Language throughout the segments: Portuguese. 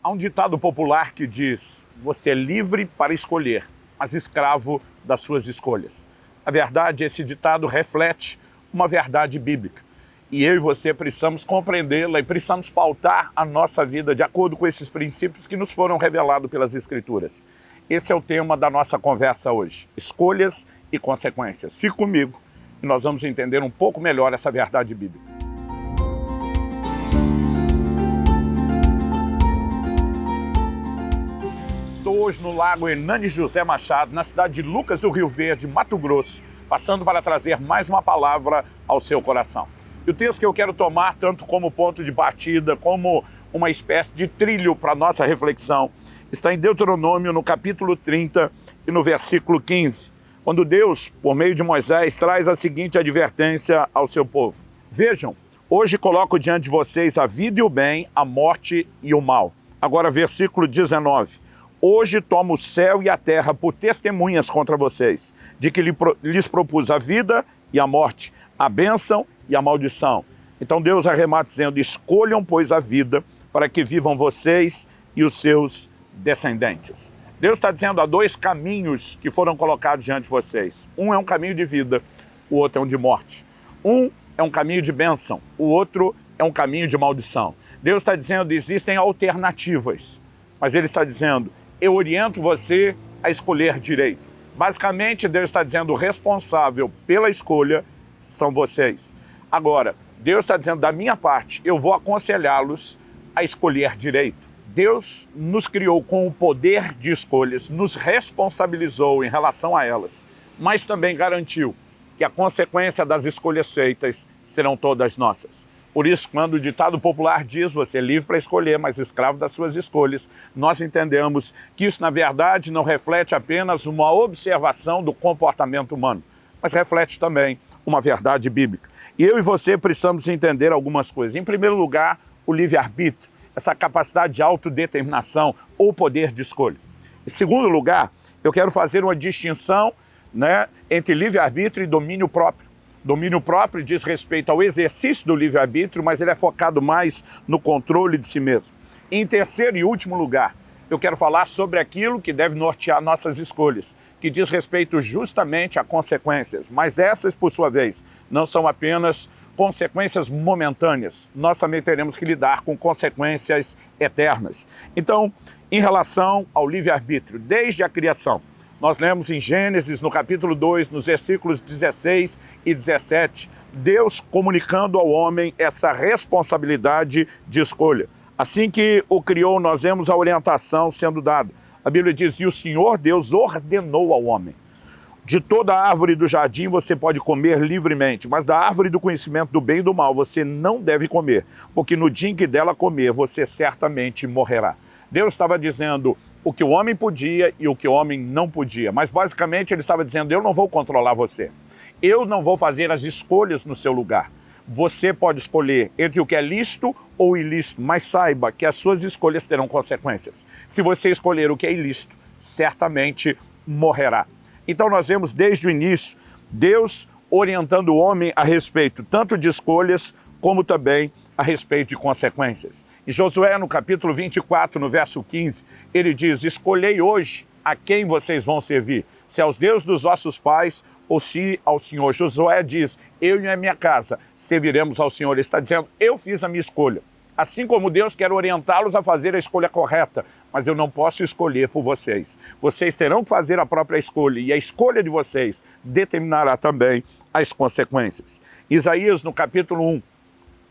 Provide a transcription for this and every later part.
Há um ditado popular que diz: você é livre para escolher, mas escravo das suas escolhas. Na verdade, esse ditado reflete uma verdade bíblica. E eu e você precisamos compreendê-la e precisamos pautar a nossa vida de acordo com esses princípios que nos foram revelados pelas Escrituras. Esse é o tema da nossa conversa hoje: escolhas e consequências. Fique comigo e nós vamos entender um pouco melhor essa verdade bíblica. Estou hoje no Lago Hernani José Machado, na cidade de Lucas do Rio Verde, Mato Grosso, passando para trazer mais uma palavra ao seu coração. E o texto que eu quero tomar, tanto como ponto de partida, como uma espécie de trilho para a nossa reflexão, está em Deuteronômio, no capítulo 30 e no versículo 15, quando Deus, por meio de Moisés, traz a seguinte advertência ao seu povo. Vejam, hoje coloco diante de vocês a vida e o bem, a morte e o mal. Agora, versículo 19. Hoje tomo o céu e a terra por testemunhas contra vocês, de que lhes propus a vida e a morte, a bênção e a maldição. Então Deus arremata dizendo: escolham, pois, a vida, para que vivam vocês e os seus descendentes. Deus está dizendo: há dois caminhos que foram colocados diante de vocês. Um é um caminho de vida, o outro é um de morte. Um é um caminho de bênção, o outro é um caminho de maldição. Deus está dizendo: existem alternativas, mas Ele está dizendo: eu oriento você a escolher direito. Basicamente, Deus está dizendo: o responsável pela escolha são vocês. Agora, Deus está dizendo: da minha parte, eu vou aconselhá-los a escolher direito. Deus nos criou com o poder de escolhas, nos responsabilizou em relação a elas, mas também garantiu que a consequência das escolhas feitas serão todas nossas. Por isso, quando o ditado popular diz: você é livre para escolher, mas escravo das suas escolhas, nós entendemos que isso, na verdade, não reflete apenas uma observação do comportamento humano, mas reflete também uma verdade bíblica. E eu e você precisamos entender algumas coisas. Em primeiro lugar, o livre-arbítrio, essa capacidade de autodeterminação ou poder de escolha. Em segundo lugar, eu quero fazer uma distinção, entre livre-arbítrio e domínio próprio. Domínio próprio diz respeito ao exercício do livre-arbítrio, mas ele é focado mais no controle de si mesmo. Em terceiro e último lugar, eu quero falar sobre aquilo que deve nortear nossas escolhas, que diz respeito justamente a consequências, mas essas, por sua vez, não são apenas consequências momentâneas. Nós também teremos que lidar com consequências eternas. Então, em relação ao livre-arbítrio, desde a criação, nós lemos em Gênesis, no capítulo 2, nos versículos 16 e 17, Deus comunicando ao homem essa responsabilidade de escolha. Assim que o criou, nós vemos a orientação sendo dada. A Bíblia diz: e o Senhor Deus ordenou ao homem: de toda a árvore do jardim você pode comer livremente, mas da árvore do conhecimento do bem e do mal você não deve comer, porque no dia em que dela comer, você certamente morrerá. Deus estava dizendo o que o homem podia e o que o homem não podia, mas basicamente ele estava dizendo: eu não vou controlar você, eu não vou fazer as escolhas no seu lugar. Você pode escolher entre o que é lícito ou ilícito, mas saiba que as suas escolhas terão consequências. Se você escolher o que é ilícito, certamente morrerá. Então nós vemos desde o início Deus orientando o homem a respeito tanto de escolhas como também a respeito de consequências. Em Josué, no capítulo 24, no verso 15, ele diz: escolhei hoje a quem vocês vão servir, se aos deuses dos vossos pais ou se ao Senhor. Josué diz: eu e a minha casa serviremos ao Senhor. Ele está dizendo: eu fiz a minha escolha. Assim como Deus quer orientá-los a fazer a escolha correta, mas eu não posso escolher por vocês. Vocês terão que fazer a própria escolha, e a escolha de vocês determinará também as consequências. Isaías, no capítulo 1,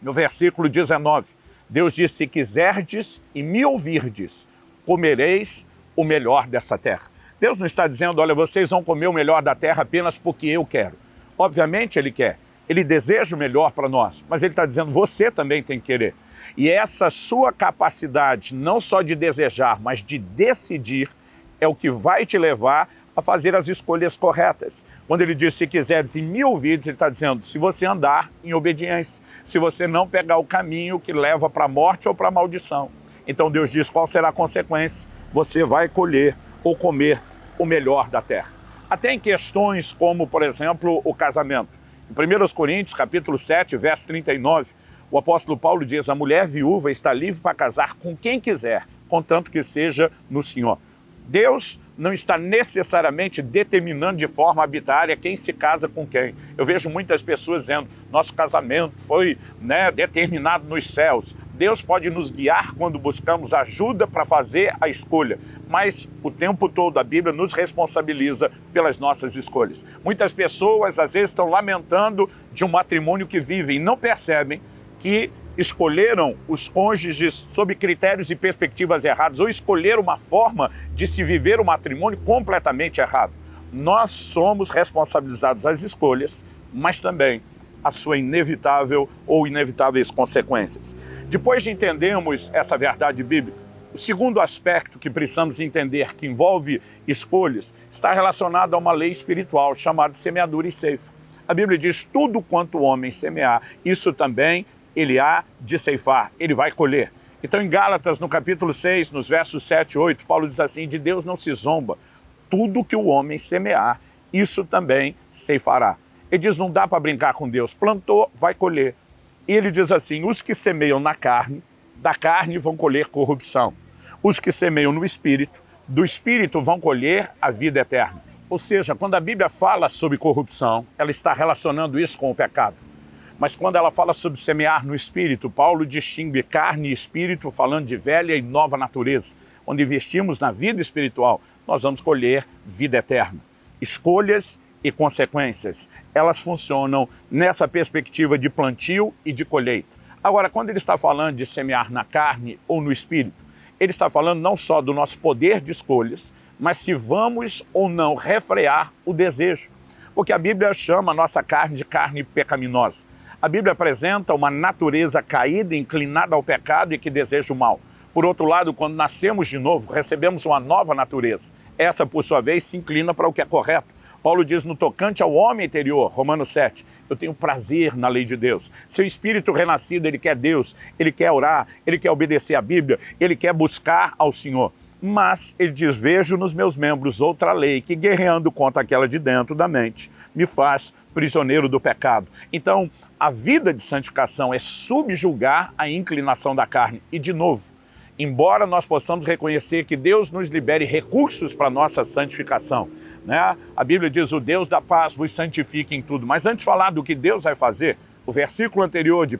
no versículo 19, Deus diz: se quiserdes e me ouvirdes, comereis o melhor dessa terra. Deus não está dizendo: olha, vocês vão comer o melhor da terra apenas porque eu quero. Obviamente Ele quer, Ele deseja o melhor para nós, mas Ele está dizendo: você também tem que querer. E essa sua capacidade, não só de desejar, mas de decidir, é o que vai te levar a fazer as escolhas corretas. Quando ele diz: se quiseres e me ouvirdes, ele está dizendo: se você andar em obediência, se você não pegar o caminho que leva para a morte ou para a maldição. Então Deus diz: qual será a consequência? Você vai colher ou comer o melhor da terra. Até em questões como, por exemplo, o casamento. Em 1 Coríntios, capítulo 7, verso 39, o apóstolo Paulo diz: a mulher viúva está livre para casar com quem quiser, contanto que seja no Senhor. Deus não está necessariamente determinando de forma arbitrária quem se casa com quem. Eu vejo muitas pessoas dizendo, nosso casamento foi determinado nos céus. Deus pode nos guiar quando buscamos ajuda para fazer a escolha, mas o tempo todo a Bíblia nos responsabiliza pelas nossas escolhas. Muitas pessoas às vezes estão lamentando de um matrimônio que vivem e não percebem que escolheram os cônjuges sob critérios e perspectivas errados ou escolheram uma forma de se viver o matrimônio completamente errado. Nós somos responsabilizados às escolhas, mas também a sua inevitável ou inevitáveis consequências. Depois de entendermos essa verdade bíblica, o segundo aspecto que precisamos entender, que envolve escolhas, está relacionado a uma lei espiritual chamada semeadura e ceifa. A Bíblia diz, tudo quanto o homem semear, isso também ele há de ceifar, ele vai colher. Então em Gálatas, no capítulo 6, nos versos 7 e 8, Paulo diz assim, de Deus não se zomba, tudo que o homem semear, isso também ceifará. Ele diz, não dá para brincar com Deus, plantou, vai colher. E ele diz assim, os que semeiam na carne, da carne vão colher corrupção. Os que semeiam no Espírito, do Espírito vão colher a vida eterna. Ou seja, quando a Bíblia fala sobre corrupção, ela está relacionando isso com o pecado. Mas quando ela fala sobre semear no Espírito, Paulo distingue carne e Espírito, falando de velha e nova natureza. Onde investimos na vida espiritual, nós vamos colher vida eterna. Escolhas e consequências, elas funcionam nessa perspectiva de plantio e de colheita. Agora, quando ele está falando de semear na carne ou no Espírito, ele está falando não só do nosso poder de escolhas, mas se vamos ou não refrear o desejo. Porque a Bíblia chama a nossa carne de carne pecaminosa. A Bíblia apresenta uma natureza caída, inclinada ao pecado e que deseja o mal. Por outro lado, quando nascemos de novo, recebemos uma nova natureza. Essa, por sua vez, se inclina para o que é correto. Paulo diz no tocante ao homem interior, Romanos 7, eu tenho prazer na lei de Deus. Seu espírito renascido, ele quer Deus, ele quer orar, ele quer obedecer a Bíblia, ele quer buscar ao Senhor. Mas ele diz, vejo nos meus membros outra lei que guerreando contra aquela de dentro da mente, me faz prisioneiro do pecado. Então, a vida de santificação é subjugar a inclinação da carne. E de novo, embora nós possamos reconhecer que Deus nos libere recursos para a nossa santificação, né? A Bíblia diz, o Deus da paz vos santifique em tudo. Mas antes de falar do que Deus vai fazer, o versículo anterior de 1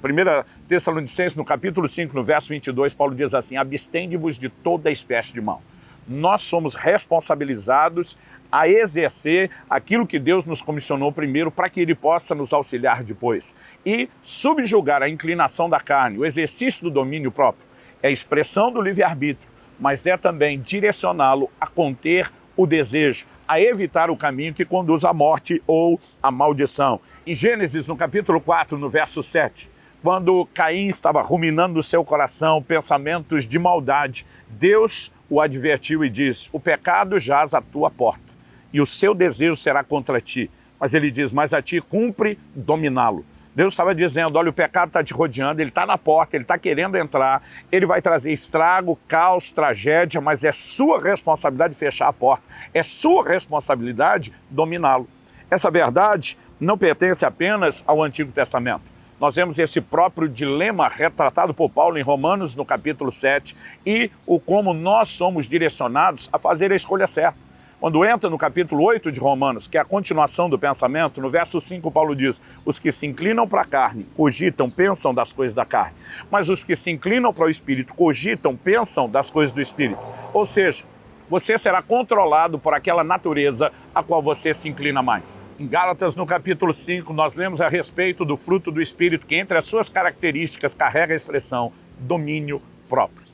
Tessalonicenses, no capítulo 5, no verso 22, Paulo diz assim, abstende-vos de toda espécie de mal. Nós somos responsabilizados a exercer aquilo que Deus nos comissionou primeiro para que Ele possa nos auxiliar depois. E subjugar a inclinação da carne, o exercício do domínio próprio, é a expressão do livre-arbítrio, mas é também direcioná-lo a conter o desejo, a evitar o caminho que conduz à morte ou à maldição. Em Gênesis, no capítulo 4, no verso 7, quando Caim estava ruminando no seu coração pensamentos de maldade, Deus o advertiu e disse, o pecado jaz à tua porta e o seu desejo será contra ti. Mas ele diz, mas a ti cumpre dominá-lo. Deus estava dizendo, olha, o pecado está te rodeando, ele está na porta, ele está querendo entrar, ele vai trazer estrago, caos, tragédia, mas é sua responsabilidade fechar a porta, é sua responsabilidade dominá-lo. Essa verdade não pertence apenas ao Antigo Testamento. Nós vemos esse próprio dilema retratado por Paulo em Romanos, no capítulo 7, e o como nós somos direcionados a fazer a escolha certa. Quando entra no capítulo 8 de Romanos, que é a continuação do pensamento, no verso 5 Paulo diz, os que se inclinam para a carne, cogitam, pensam das coisas da carne, mas os que se inclinam para o Espírito, cogitam, pensam das coisas do Espírito. Ou seja, você será controlado por aquela natureza a qual você se inclina mais. Em Gálatas, no capítulo 5, nós lemos a respeito do fruto do Espírito, que entre as suas características carrega a expressão domínio próprio.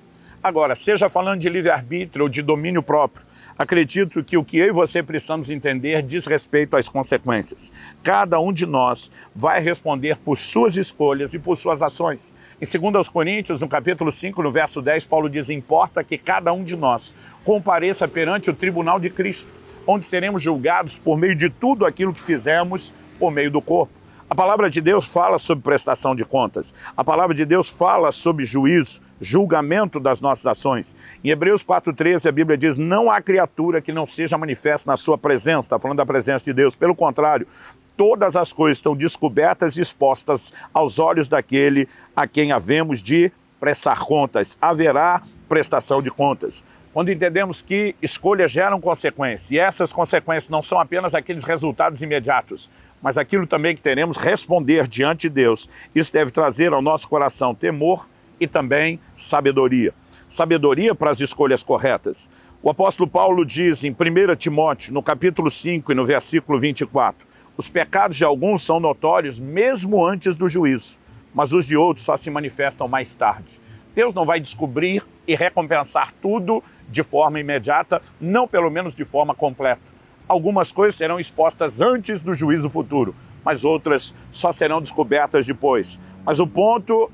Agora, seja falando de livre-arbítrio ou de domínio próprio, acredito que o que eu e você precisamos entender diz respeito às consequências. Cada um de nós vai responder por suas escolhas e por suas ações. Em 2 Coríntios, no capítulo 5, no verso 10, Paulo diz, importa que cada um de nós compareça perante o tribunal de Cristo, onde seremos julgados por meio de tudo aquilo que fizemos por meio do corpo. A palavra de Deus fala sobre prestação de contas. A palavra de Deus fala sobre juízo, julgamento das nossas ações. Em Hebreus 4,13 a Bíblia diz, não há criatura que não seja manifesta na sua presença. Está falando da presença de Deus. Pelo contrário, todas as coisas estão descobertas e expostas aos olhos daquele a quem havemos de prestar contas. Haverá prestação de contas. Quando entendemos que escolhas geram consequências, e essas consequências não são apenas aqueles resultados imediatos, mas aquilo também que teremos responder diante de Deus, isso deve trazer ao nosso coração temor e também sabedoria. Sabedoria para as escolhas corretas. O apóstolo Paulo diz em 1 Timóteo, no capítulo 5 e no versículo 24, os pecados de alguns são notórios mesmo antes do juízo, mas os de outros só se manifestam mais tarde. Deus não vai descobrir e recompensar tudo de forma imediata, não pelo menos de forma completa. Algumas coisas serão expostas antes do juízo futuro, mas outras só serão descobertas depois. Mas o ponto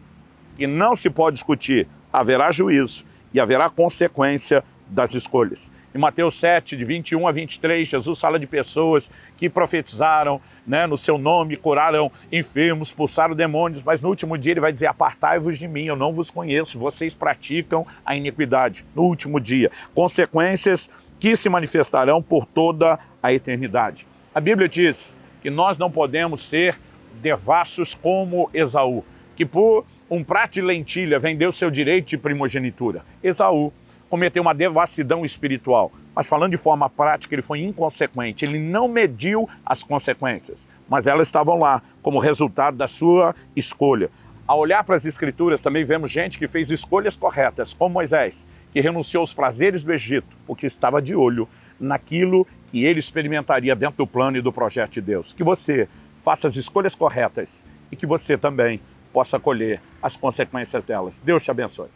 que não se pode discutir, haverá juízo e haverá consequência das escolhas. Em Mateus 7, de 21 a 23, Jesus fala de pessoas que profetizaram, no seu nome, curaram enfermos, expulsaram demônios, mas no último dia ele vai dizer, apartai-vos de mim, eu não vos conheço, vocês praticam a iniquidade. No último dia, consequências que se manifestarão por toda a eternidade. A Bíblia diz que nós não podemos ser devassos como Esaú, que por um prato de lentilha vendeu seu direito de primogenitura. Esaú cometeu uma devassidão espiritual, mas falando de forma prática, ele foi inconsequente, ele não mediu as consequências, mas elas estavam lá como resultado da sua escolha. Ao olhar para as Escrituras, também vemos gente que fez escolhas corretas, como Moisés, que renunciou aos prazeres do Egito, porque estava de olho naquilo que ele experimentaria dentro do plano e do projeto de Deus. Que você faça as escolhas corretas e que você também possa colher as consequências delas. Deus te abençoe.